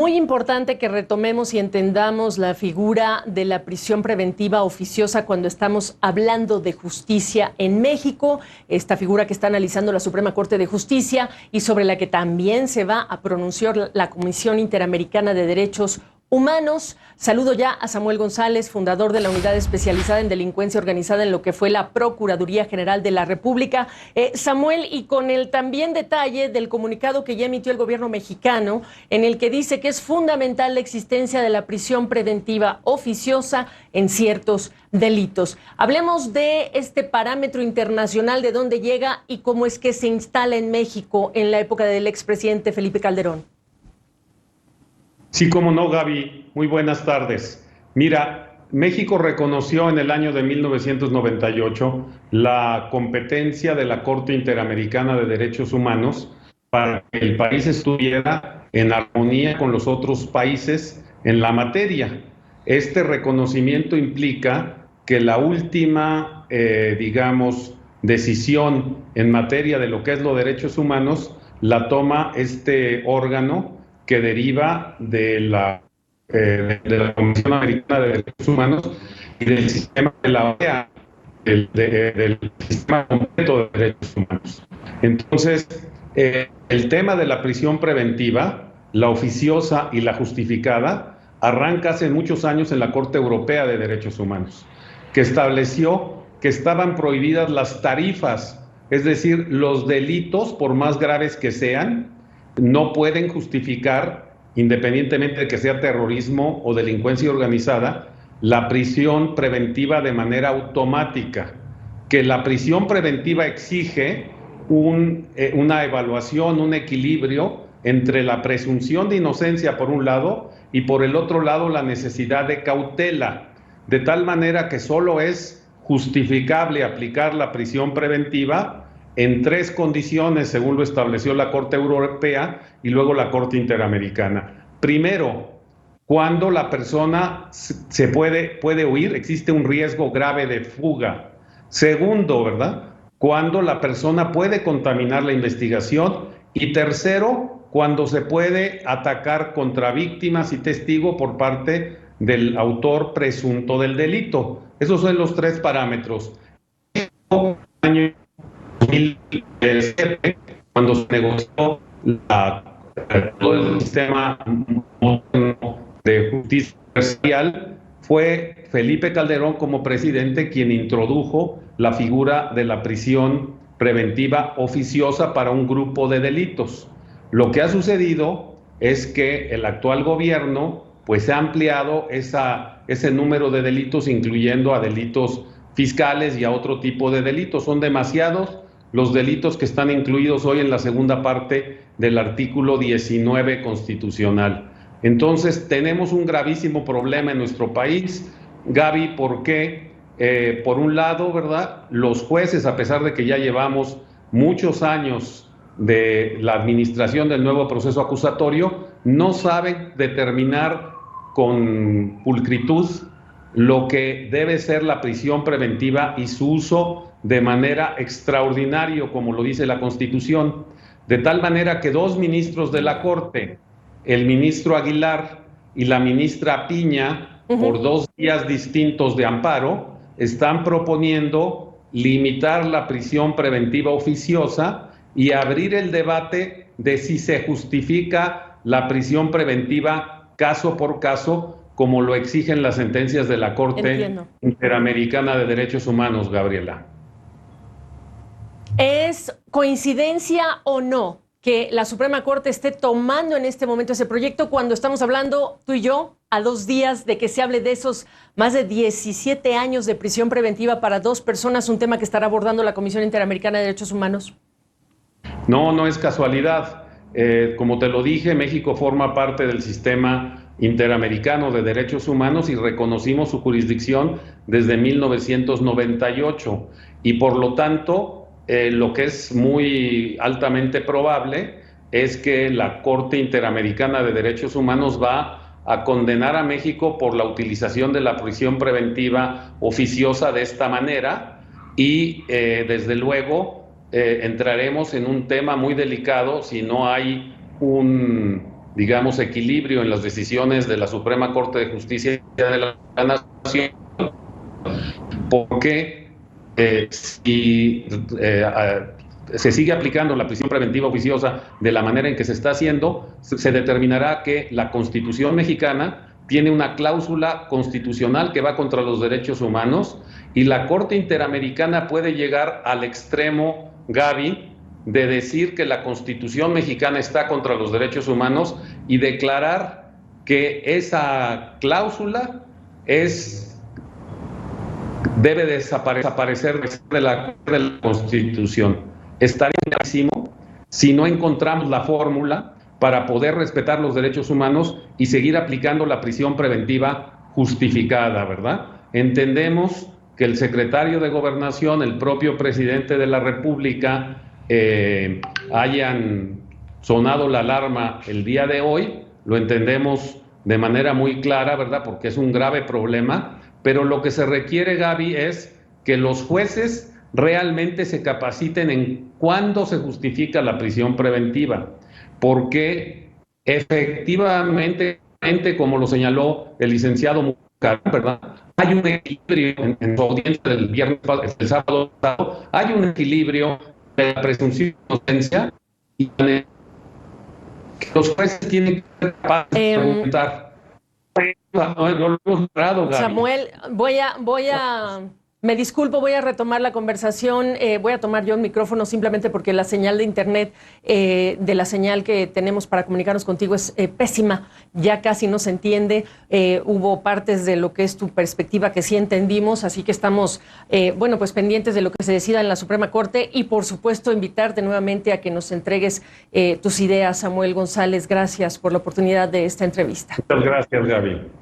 Muy importante que retomemos y entendamos la figura de la prisión preventiva oficiosa cuando estamos hablando de justicia en México, esta figura que está analizando la Suprema Corte de Justicia y sobre la que también se va a pronunciar la Comisión Interamericana de Derechos Humanos. Saludo ya a Samuel González, fundador de la Unidad Especializada en Delincuencia Organizada en lo que fue la Procuraduría General de la República. Samuel, y con el también detalle del comunicado que ya emitió el gobierno mexicano, en el que dice que es fundamental la existencia de la prisión preventiva oficiosa en ciertos delitos. Hablemos de este parámetro internacional, de dónde llega y cómo es que se instala en México en la época del expresidente Felipe Calderón. Sí, cómo no, Gaby. Muy buenas tardes. Mira, México reconoció en el año de 1998 la competencia de la Corte Interamericana de Derechos Humanos para que el país estuviera en armonía con los otros países en la materia. Este reconocimiento implica que la última, decisión en materia de lo que es los derechos humanos la toma este órgano que deriva de la Comisión Americana de Derechos Humanos y del sistema de la OEA, del sistema completo de derechos humanos. Entonces, el tema de la prisión preventiva, la oficiosa y la justificada, arranca hace muchos años en la Corte Europea de Derechos Humanos, que estableció que estaban prohibidas las tarifas, es decir, los delitos, por más graves que sean, no pueden justificar, independientemente de que sea terrorismo o delincuencia organizada, la prisión preventiva de manera automática. Que la prisión preventiva exige una evaluación, un equilibrio entre la presunción de inocencia por un lado y por el otro lado la necesidad de cautela, de tal manera que solo es justificable aplicar la prisión preventiva en tres condiciones, según lo estableció la Corte Europea y luego la Corte Interamericana. Primero, cuando la persona se puede huir, existe un riesgo grave de fuga. Segundo, ¿verdad?, cuando la persona puede contaminar la investigación. Y tercero, cuando se puede atacar contra víctimas y testigos por parte del autor presunto del delito. Esos son los tres parámetros. Año 2007, cuando se negoció todo el sistema de justicia social, fue Felipe Calderón como presidente quien introdujo la figura de la prisión preventiva oficiosa para un grupo de delitos. Lo que ha sucedido es que el actual gobierno pues ha ampliado ese número de delitos, incluyendo a delitos fiscales y a otro tipo de delitos. Son demasiados los delitos que están incluidos hoy en la segunda parte del artículo 19 constitucional. Entonces tenemos un gravísimo problema en nuestro país, Gaby, porque por un lado, ¿verdad?, los jueces, a pesar de que ya llevamos muchos años de la administración del nuevo proceso acusatorio, no saben determinar con pulcritud lo que debe ser la prisión preventiva y su uso de manera extraordinaria, como lo dice la Constitución, de tal manera que dos ministros de la Corte, el ministro Aguilar y la ministra Piña, por 2 días distintos de amparo, están proponiendo limitar la prisión preventiva oficiosa y abrir el debate de si se justifica la prisión preventiva caso por caso, como lo exigen las sentencias de la Corte Interamericana de Derechos Humanos, Gabriela. ¿Es coincidencia o no que la Suprema Corte esté tomando en este momento ese proyecto cuando estamos hablando, tú y yo, a 2 días de que se hable de esos más de 17 años de prisión preventiva para 2 personas, un tema que estará abordando la Comisión Interamericana de Derechos Humanos? No, no es casualidad. Como te lo dije, México forma parte del sistema interamericano de derechos humanos y reconocimos su jurisdicción desde 1998. Y por lo tanto, lo que es muy altamente probable es que la Corte Interamericana de Derechos Humanos va a condenar a México por la utilización de la prisión preventiva oficiosa de esta manera y desde luego entraremos en un tema muy delicado si no hay un digamos, equilibrio en las decisiones de la Suprema Corte de Justicia de la Nación, porque si se sigue aplicando la prisión preventiva oficiosa de la manera en que se está haciendo, se determinará que la Constitución mexicana tiene una cláusula constitucional que va contra los derechos humanos, y la Corte Interamericana puede llegar al extremo, Gaby, de decir que la Constitución mexicana está contra los derechos humanos y declarar que esa cláusula debe desaparecer de la Constitución. Estaría clarísimo si no encontramos la fórmula para poder respetar los derechos humanos y seguir aplicando la prisión preventiva justificada, ¿verdad? Entendemos que el secretario de Gobernación, el propio presidente de la República, hayan sonado la alarma el día de hoy, lo entendemos de manera muy clara, ¿verdad? Porque es un grave problema, pero lo que se requiere, Gaby, es que los jueces realmente se capaciten en cuándo se justifica la prisión preventiva, porque efectivamente, como lo señaló el licenciado Mucar, ¿verdad? Hay un equilibrio en su audiencia el sábado pasado, hay un equilibrio de la presunción de inocencia y que los jueces tienen que ser capaces de preguntar. Samuel, me disculpo, voy a retomar la conversación, voy a tomar yo el micrófono simplemente porque la señal de internet, de la señal que tenemos para comunicarnos contigo es pésima, ya casi no se entiende, hubo partes de lo que es tu perspectiva que sí entendimos, así que estamos, pues pendientes de lo que se decida en la Suprema Corte y por supuesto invitarte nuevamente a que nos entregues tus ideas, Samuel González, gracias por la oportunidad de esta entrevista. Muchas gracias, Gaby.